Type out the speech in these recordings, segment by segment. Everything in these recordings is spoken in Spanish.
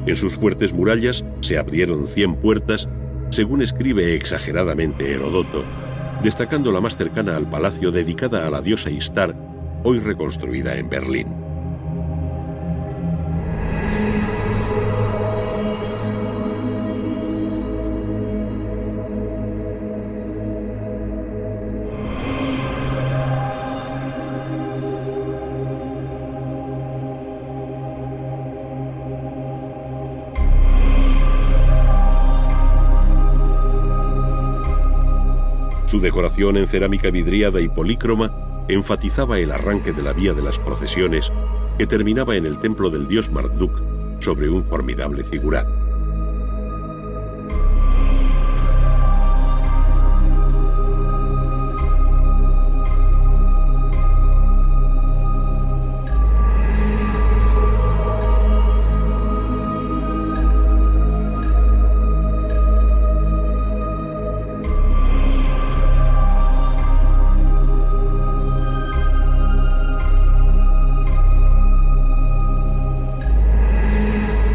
En sus fuertes murallas se abrieron 100 puertas, según escribe exageradamente Heródoto, destacando la más cercana al palacio dedicada a la diosa Ishtar, hoy reconstruida en Berlín. Su decoración en cerámica vidriada y polícroma enfatizaba el arranque de la vía de las procesiones que terminaba en el templo del dios Marduk sobre un formidable zigurat.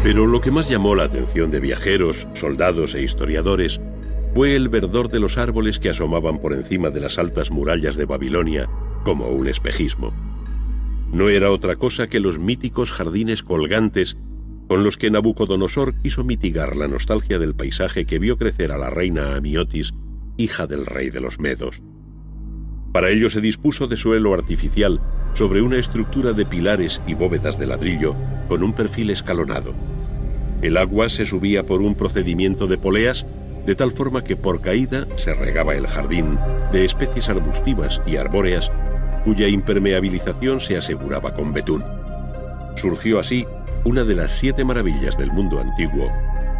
Pero lo que más llamó la atención de viajeros, soldados e historiadores fue el verdor de los árboles que asomaban por encima de las altas murallas de Babilonia como un espejismo. No era otra cosa que los míticos jardines colgantes con los que Nabucodonosor quiso mitigar la nostalgia del paisaje que vio crecer a la reina Amiotis, hija del rey de los Medos. Para ello se dispuso de suelo artificial sobre una estructura de pilares y bóvedas de ladrillo con un perfil escalonado. El agua se subía por un procedimiento de poleas, de tal forma que por caída se regaba el jardín de especies arbustivas y arbóreas cuya impermeabilización se aseguraba con betún. Surgió así una de las 7 maravillas del mundo antiguo,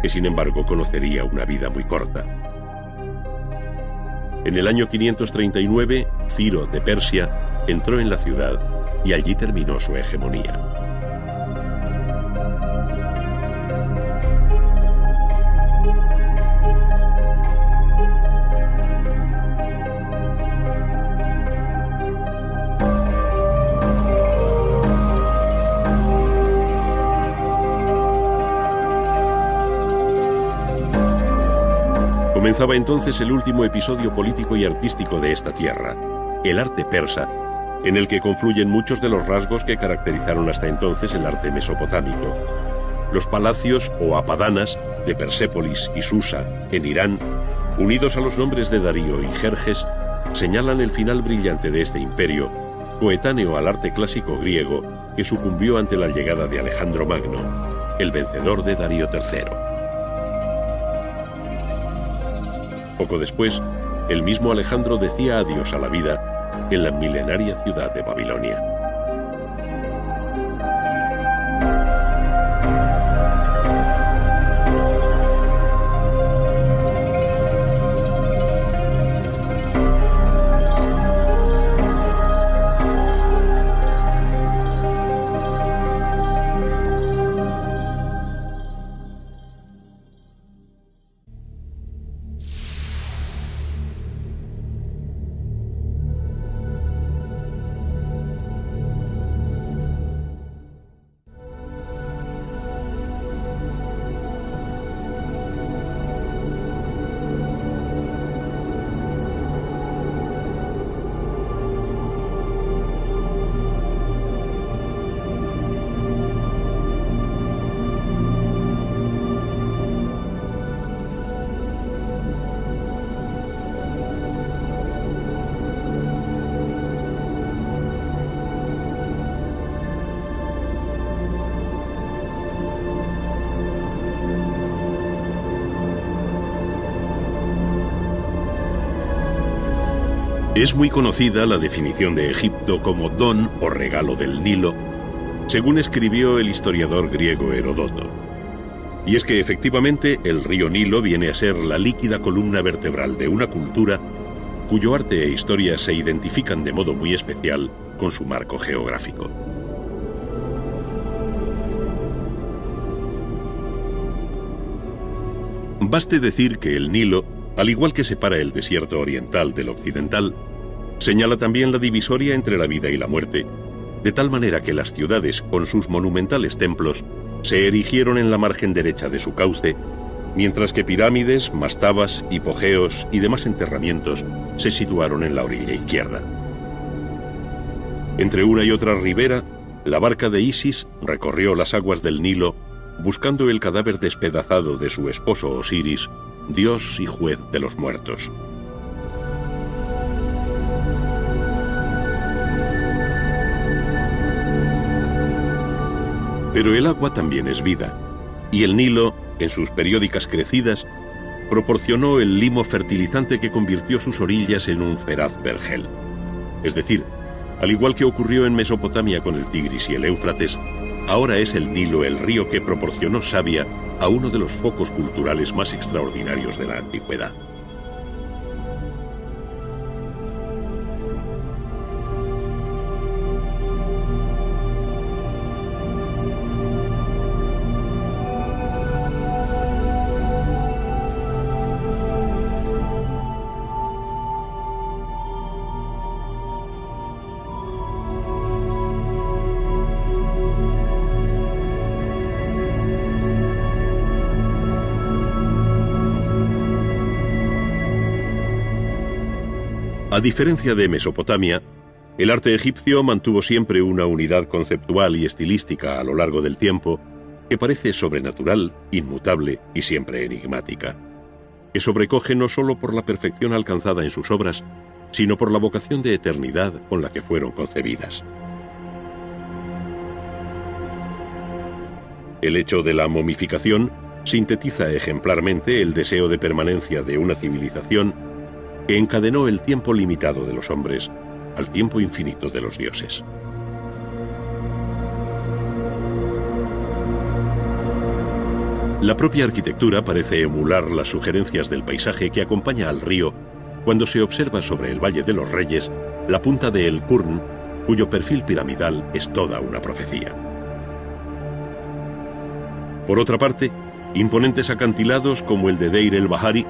que sin embargo conocería una vida muy corta. En el año 539, Ciro de Persia entró en la ciudad y allí terminó su hegemonía. Comenzaba entonces el último episodio político y artístico de esta tierra, el arte persa, en el que confluyen muchos de los rasgos que caracterizaron hasta entonces el arte mesopotámico. Los palacios o apadanas de Persépolis y Susa, en Irán, unidos a los nombres de Darío y Jerjes, señalan el final brillante de este imperio, coetáneo al arte clásico griego que sucumbió ante la llegada de Alejandro Magno, el vencedor de Darío III. Poco después, el mismo Alejandro decía adiós a la vida en la milenaria ciudad de Babilonia. Es muy conocida la definición de Egipto como don o regalo del Nilo, según escribió el historiador griego Heródoto. Y es que efectivamente el río Nilo viene a ser la líquida columna vertebral de una cultura cuyo arte e historia se identifican de modo muy especial con su marco geográfico. Baste decir que el Nilo, al igual que separa el desierto oriental del occidental, señala también la divisoria entre la vida y la muerte, de tal manera que las ciudades, con sus monumentales templos, se erigieron en la margen derecha de su cauce, mientras que pirámides, mastabas, hipogeos y demás enterramientos se situaron en la orilla izquierda. Entre una y otra ribera, la barca de Isis recorrió las aguas del Nilo buscando el cadáver despedazado de su esposo Osiris, dios y juez de los muertos. Pero el agua también es vida, y el Nilo, en sus periódicas crecidas, proporcionó el limo fertilizante que convirtió sus orillas en un feraz vergel. Es decir, al igual que ocurrió en Mesopotamia con el Tigris y el Éufrates, ahora es el Nilo el río que proporcionó savia a uno de los focos culturales más extraordinarios de la antigüedad. A diferencia de Mesopotamia, el arte egipcio mantuvo siempre una unidad conceptual y estilística a lo largo del tiempo que parece sobrenatural, inmutable y siempre enigmática, que sobrecoge no solo por la perfección alcanzada en sus obras, sino por la vocación de eternidad con la que fueron concebidas. El hecho de la momificación sintetiza ejemplarmente el deseo de permanencia de una civilización que encadenó el tiempo limitado de los hombres al tiempo infinito de los dioses. La propia arquitectura parece emular las sugerencias del paisaje que acompaña al río cuando se observa sobre el Valle de los Reyes la punta de El Qurn, cuyo perfil piramidal es toda una profecía. Por otra parte, imponentes acantilados como el de Deir el-Bahari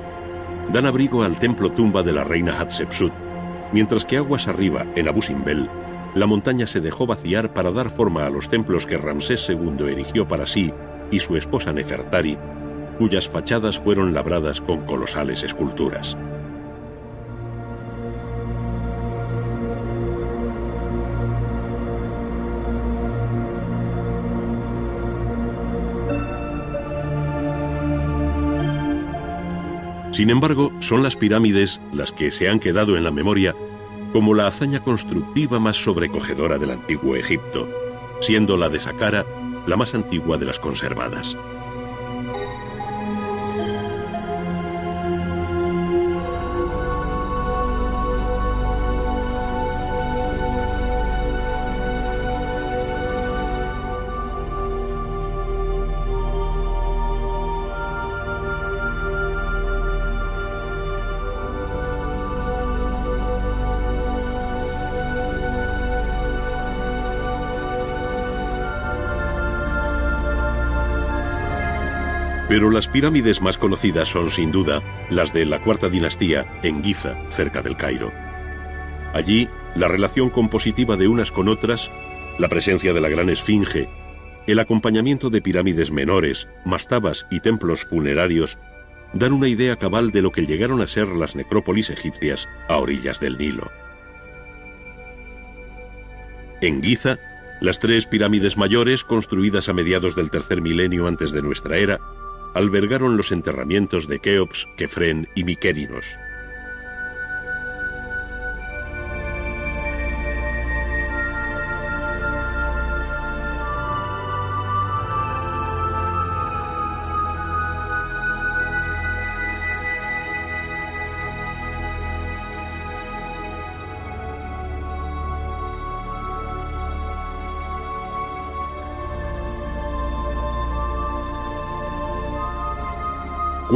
dan abrigo al templo tumba de la reina Hatshepsut, mientras que aguas arriba, en Abu Simbel, la montaña se dejó vaciar para dar forma a los templos que Ramsés II erigió para sí y su esposa Nefertari, cuyas fachadas fueron labradas con colosales esculturas. Sin embargo, son las pirámides las que se han quedado en la memoria como la hazaña constructiva más sobrecogedora del antiguo Egipto, siendo la de Saqqara la más antigua de las conservadas. Pero las pirámides más conocidas son, sin duda, las de la Cuarta Dinastía, en Giza, cerca del Cairo. Allí, la relación compositiva de unas con otras, la presencia de la Gran Esfinge, el acompañamiento de pirámides menores, mastabas y templos funerarios, dan una idea cabal de lo que llegaron a ser las necrópolis egipcias a orillas del Nilo. En Giza, las tres pirámides mayores, construidas a mediados del tercer milenio antes de nuestra era, albergaron los enterramientos de Keops, Kefren y Mykerinos.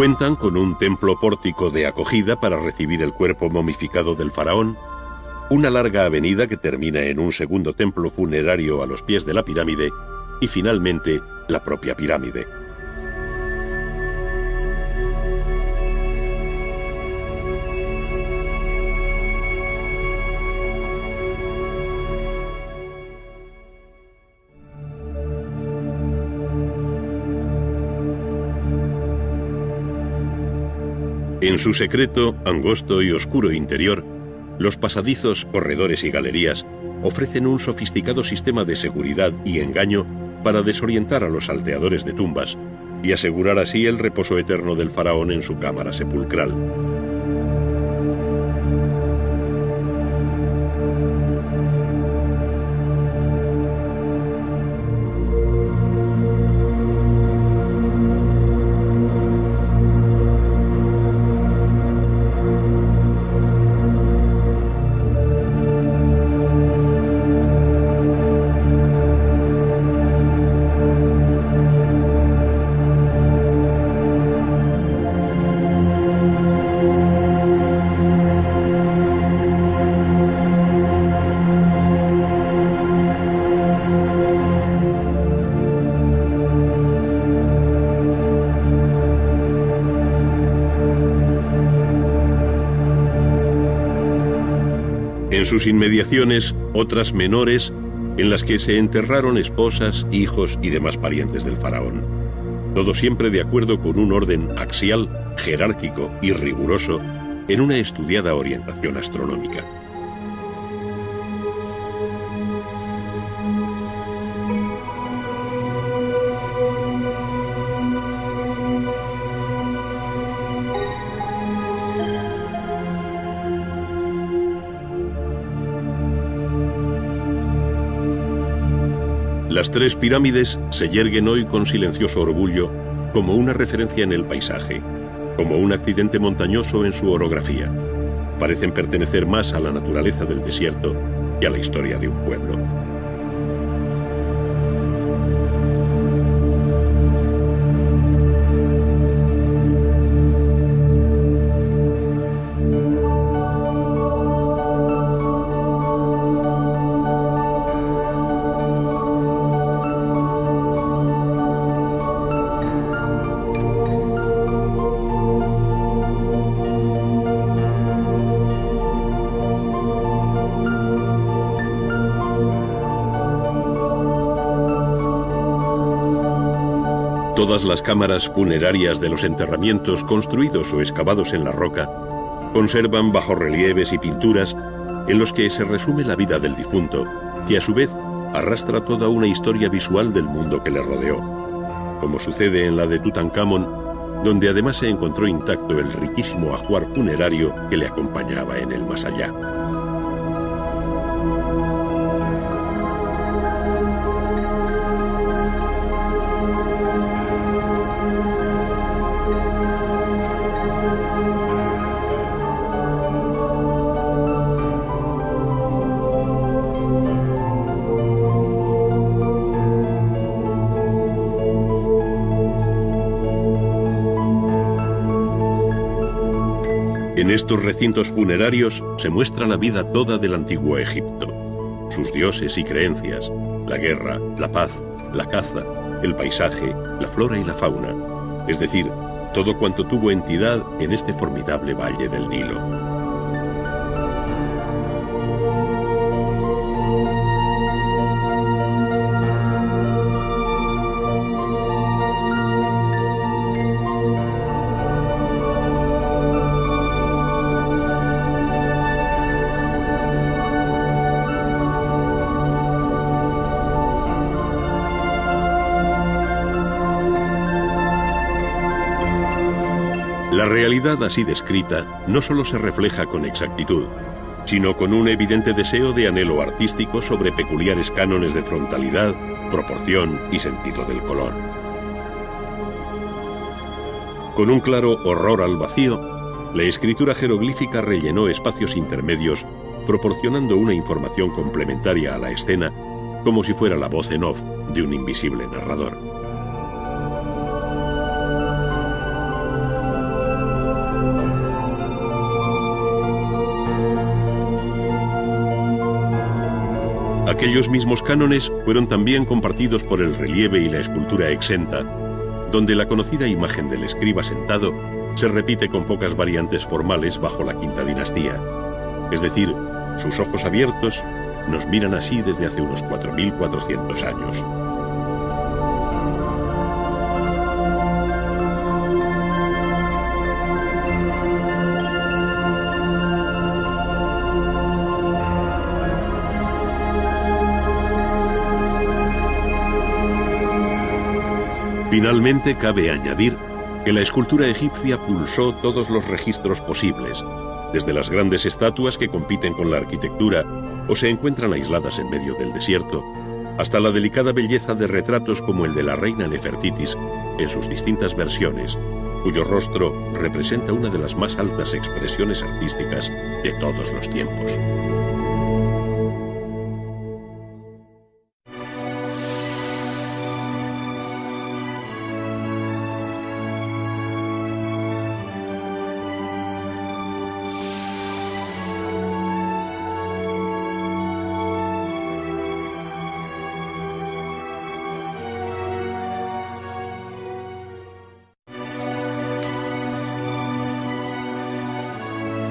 Cuentan con un templo pórtico de acogida para recibir el cuerpo momificado del faraón, una larga avenida que termina en un segundo templo funerario a los pies de la pirámide y finalmente la propia pirámide. En su secreto, angosto y oscuro interior, los pasadizos, corredores y galerías ofrecen un sofisticado sistema de seguridad y engaño para desorientar a los salteadores de tumbas y asegurar así el reposo eterno del faraón en su cámara sepulcral. En sus inmediaciones, otras menores, en las que se enterraron esposas, hijos y demás parientes del faraón. Todo siempre de acuerdo con un orden axial, jerárquico y riguroso, en una estudiada orientación astronómica. Las tres pirámides se yerguen hoy con silencioso orgullo como una referencia en el paisaje, como un accidente montañoso en su orografía. Parecen pertenecer más a la naturaleza del desierto que a la historia de un pueblo. Todas las cámaras funerarias de los enterramientos construidos o excavados en la roca conservan bajorrelieves y pinturas en los que se resume la vida del difunto, que a su vez arrastra toda una historia visual del mundo que le rodeó, como sucede en la de Tutankamón, donde además se encontró intacto el riquísimo ajuar funerario que le acompañaba en el más allá. En estos recintos funerarios se muestra la vida toda del antiguo Egipto, sus dioses y creencias, la guerra, la paz, la caza, el paisaje, la flora y la fauna, es decir, todo cuanto tuvo entidad en este formidable valle del Nilo. La realidad así descrita no solo se refleja con exactitud, sino con un evidente deseo de anhelo artístico sobre peculiares cánones de frontalidad, proporción y sentido del color. Con un claro horror al vacío, la escritura jeroglífica rellenó espacios intermedios, proporcionando una información complementaria a la escena, como si fuera la voz en off de un invisible narrador. Aquellos mismos cánones fueron también compartidos por el relieve y la escultura exenta, donde la conocida imagen del escriba sentado se repite con pocas variantes formales bajo la quinta dinastía. Es decir, sus ojos abiertos nos miran así desde hace unos 4.400 años. Finalmente, cabe añadir que la escultura egipcia pulsó todos los registros posibles, desde las grandes estatuas que compiten con la arquitectura o se encuentran aisladas en medio del desierto, hasta la delicada belleza de retratos como el de la reina Nefertitis en sus distintas versiones, cuyo rostro representa una de las más altas expresiones artísticas de todos los tiempos.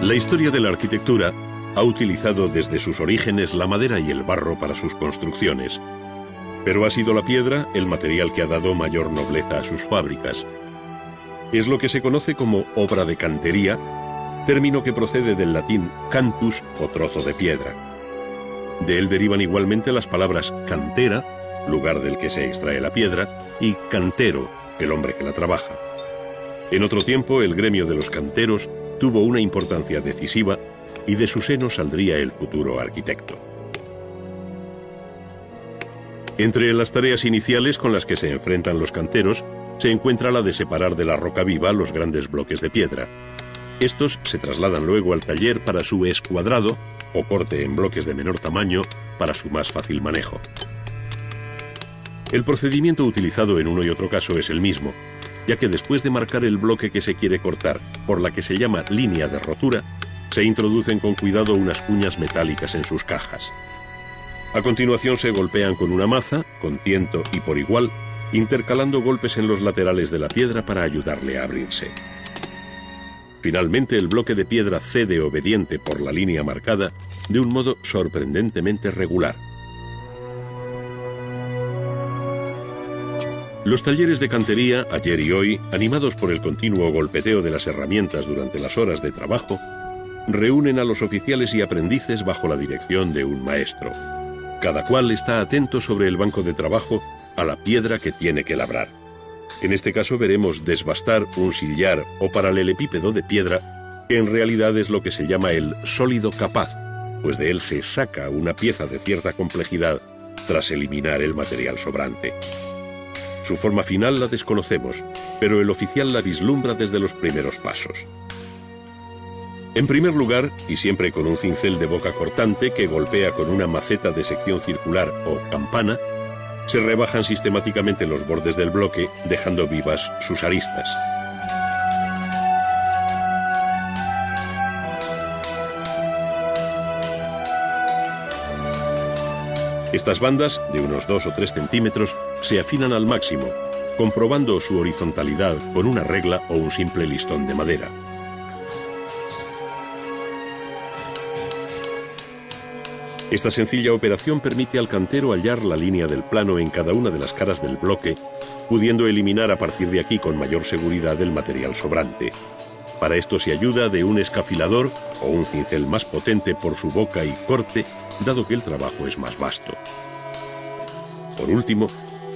La historia de la arquitectura ha utilizado desde sus orígenes la madera y el barro para sus construcciones, pero ha sido la piedra el material que ha dado mayor nobleza a sus fábricas. Es lo que se conoce como obra de cantería, término que procede del latín cantus o trozo de piedra. De él derivan igualmente las palabras cantera, lugar del que se extrae la piedra, y cantero, el hombre que la trabaja. En otro tiempo, el gremio de los canteros tuvo una importancia decisiva y de su seno saldría el futuro arquitecto. Entre las tareas iniciales con las que se enfrentan los canteros se encuentra la de separar de la roca viva los grandes bloques de piedra. Estos se trasladan luego al taller para su escuadrado o corte en bloques de menor tamaño para su más fácil manejo. El procedimiento utilizado en uno y otro caso es el mismo, ya que después de marcar el bloque que se quiere cortar por la que se llama línea de rotura, se introducen con cuidado unas cuñas metálicas en sus cajas. A continuación se golpean con una maza, con tiento y por igual, intercalando golpes en los laterales de la piedra para ayudarle a abrirse. Finalmente, el bloque de piedra cede obediente por la línea marcada de un modo sorprendentemente regular. Los talleres de cantería, ayer y hoy, animados por el continuo golpeteo de las herramientas durante las horas de trabajo, reúnen a los oficiales y aprendices bajo la dirección de un maestro. Cada cual está atento sobre el banco de trabajo a la piedra que tiene que labrar. En este caso veremos desbastar un sillar o paralelepípedo de piedra, que en realidad es lo que se llama el sólido capaz, pues de él se saca una pieza de cierta complejidad tras eliminar el material sobrante. Su forma final la desconocemos, pero el oficial la vislumbra desde los primeros pasos. En primer lugar, y siempre con un cincel de boca cortante que golpea con una maceta de sección circular o campana, se rebajan sistemáticamente los bordes del bloque, dejando vivas sus aristas. Estas bandas, de unos 2 o 3 centímetros, se afinan al máximo, comprobando su horizontalidad con una regla o un simple listón de madera. Esta sencilla operación permite al cantero hallar la línea del plano en cada una de las caras del bloque, pudiendo eliminar a partir de aquí con mayor seguridad el material sobrante. Para esto se ayuda de un escafilador o un cincel más potente por su boca y corte, dado que el trabajo es más vasto. Por último,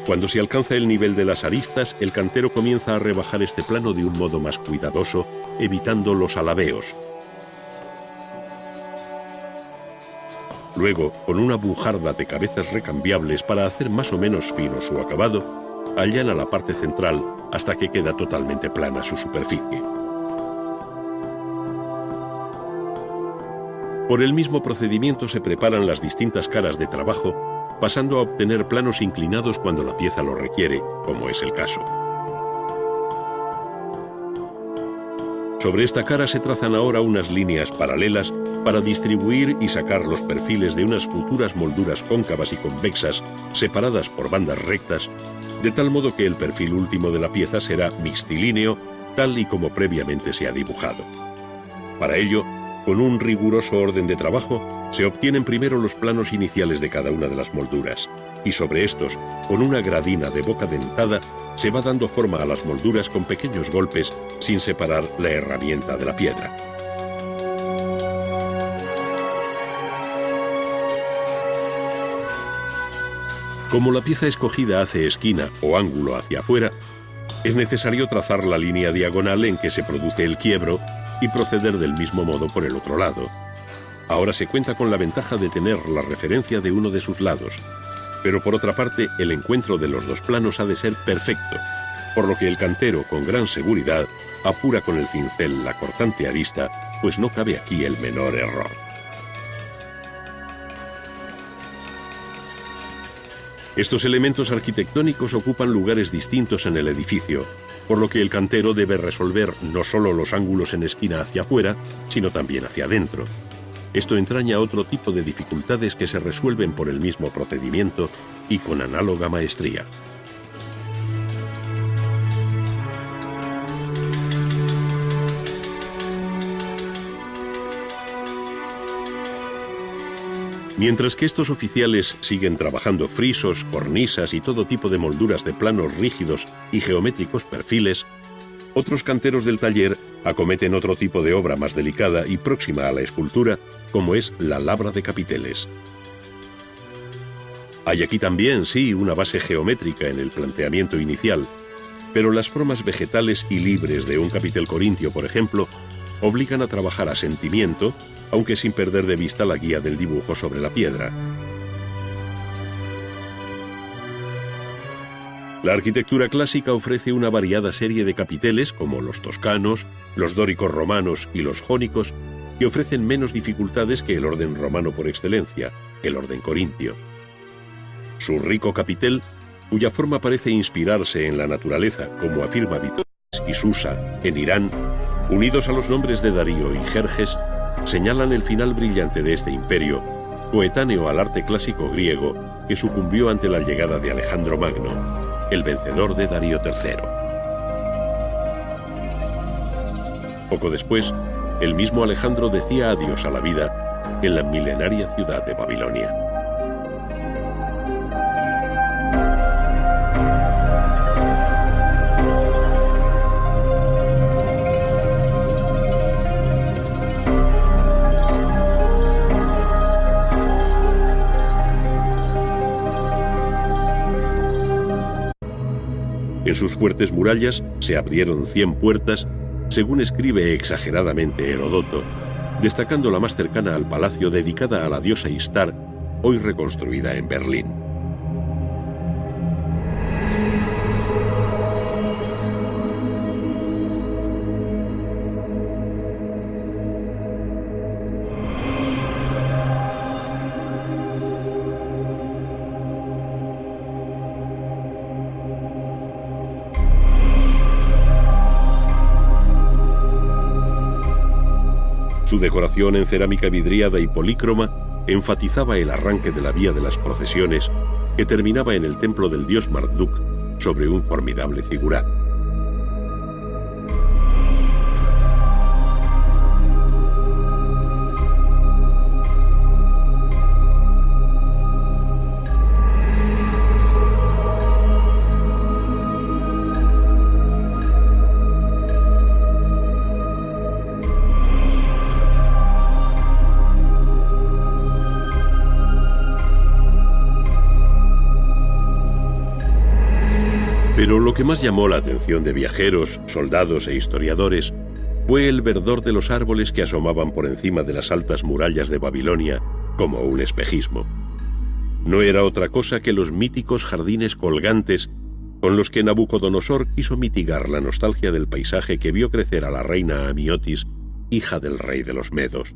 cuando se alcanza el nivel de las aristas, el cantero comienza a rebajar este plano de un modo más cuidadoso, evitando los alabeos. Luego, con una bujarda de cabezas recambiables para hacer más o menos fino su acabado, allana la parte central hasta que queda totalmente plana su superficie. Por el mismo procedimiento se preparan las distintas caras de trabajo, pasando a obtener planos inclinados cuando la pieza lo requiere, como es el caso. Sobre esta cara se trazan ahora unas líneas paralelas para distribuir y sacar los perfiles de unas futuras molduras cóncavas y convexas, separadas por bandas rectas, de tal modo que el perfil último de la pieza será mixtilíneo, tal y como previamente se ha dibujado. Para ello, con un riguroso orden de trabajo, se obtienen primero los planos iniciales de cada una de las molduras, y sobre estos, con una gradina de boca dentada, se va dando forma a las molduras con pequeños golpes sin separar la herramienta de la piedra. Como la pieza escogida hace esquina o ángulo hacia afuera, Es necesario trazar la línea diagonal en que se produce el quiebro y proceder del mismo modo por el otro lado. Ahora se cuenta con la ventaja de tener la referencia de uno de sus lados, pero por otra parte el encuentro de los dos planos ha de ser perfecto, por lo que el cantero con gran seguridad apura con el cincel la cortante arista, pues no cabe aquí el menor error. Estos elementos arquitectónicos ocupan lugares distintos en el edificio, por lo que el cantero debe resolver no solo los ángulos en esquina hacia afuera, sino también hacia adentro. Esto entraña otro tipo de dificultades que se resuelven por el mismo procedimiento y con análoga maestría. Mientras que estos oficiales siguen trabajando frisos, cornisas y todo tipo de molduras de planos rígidos y geométricos perfiles, otros canteros del taller acometen otro tipo de obra más delicada y próxima a la escultura, como es la labra de capiteles. Hay aquí también, sí, una base geométrica en el planteamiento inicial, pero las formas vegetales y libres de un capitel corintio, por ejemplo, obligan a trabajar a sentimiento, aunque sin perder de vista la guía del dibujo sobre la piedra. La arquitectura clásica ofrece una variada serie de capiteles, como los toscanos, los dóricos romanos y los jónicos, que ofrecen menos dificultades que el orden romano por excelencia, el orden corintio. Su rico capitel, cuya forma parece inspirarse en la naturaleza, como afirma Vitholis y Susa en Irán, unidos a los nombres de Darío y Jerjes, señalan el final brillante de este imperio, coetáneo al arte clásico griego que sucumbió ante la llegada de Alejandro Magno, el vencedor de Darío III. Poco después, el mismo Alejandro decía adiós a la vida en la milenaria ciudad de Babilonia. En sus fuertes murallas se abrieron 100 puertas, según escribe exageradamente Heródoto, destacando la más cercana al palacio dedicada a la diosa Istar, hoy reconstruida en Berlín. Su decoración en cerámica vidriada y polícroma enfatizaba el arranque de la vía de las procesiones que terminaba en el templo del dios Marduk sobre un formidable zigurat. Pero lo que más llamó la atención de viajeros, soldados e historiadores fue el verdor de los árboles que asomaban por encima de las altas murallas de Babilonia como un espejismo. No era otra cosa que los míticos jardines colgantes con los que Nabucodonosor quiso mitigar la nostalgia del paisaje que vio crecer a la reina Amiotis, hija del rey de los Medos.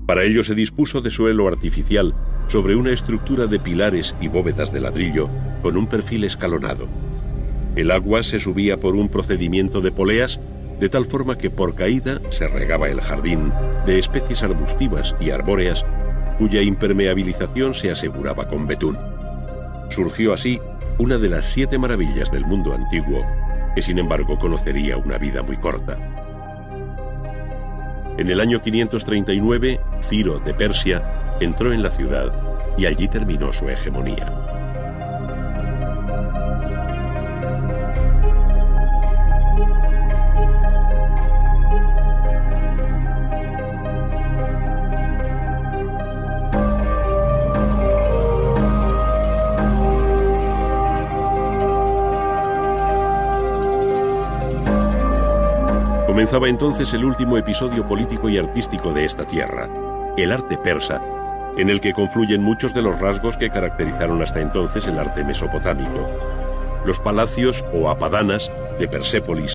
Para ello se dispuso de suelo artificial sobre una estructura de pilares y bóvedas de ladrillo con un perfil escalonado. El agua se subía por un procedimiento de poleas, de tal forma que por caída se regaba el jardín de especies arbustivas y arbóreas cuya impermeabilización se aseguraba con betún. Surgió así una de las 7 maravillas del mundo antiguo, que sin embargo conocería una vida muy corta. En el año 539, Ciro de Persia entró en la ciudad y allí terminó su hegemonía. Comenzaba entonces el último episodio político y artístico de esta tierra, el arte persa, en el que confluyen muchos de los rasgos que caracterizaron hasta entonces el arte mesopotámico. Los palacios o apadanas de Persépolis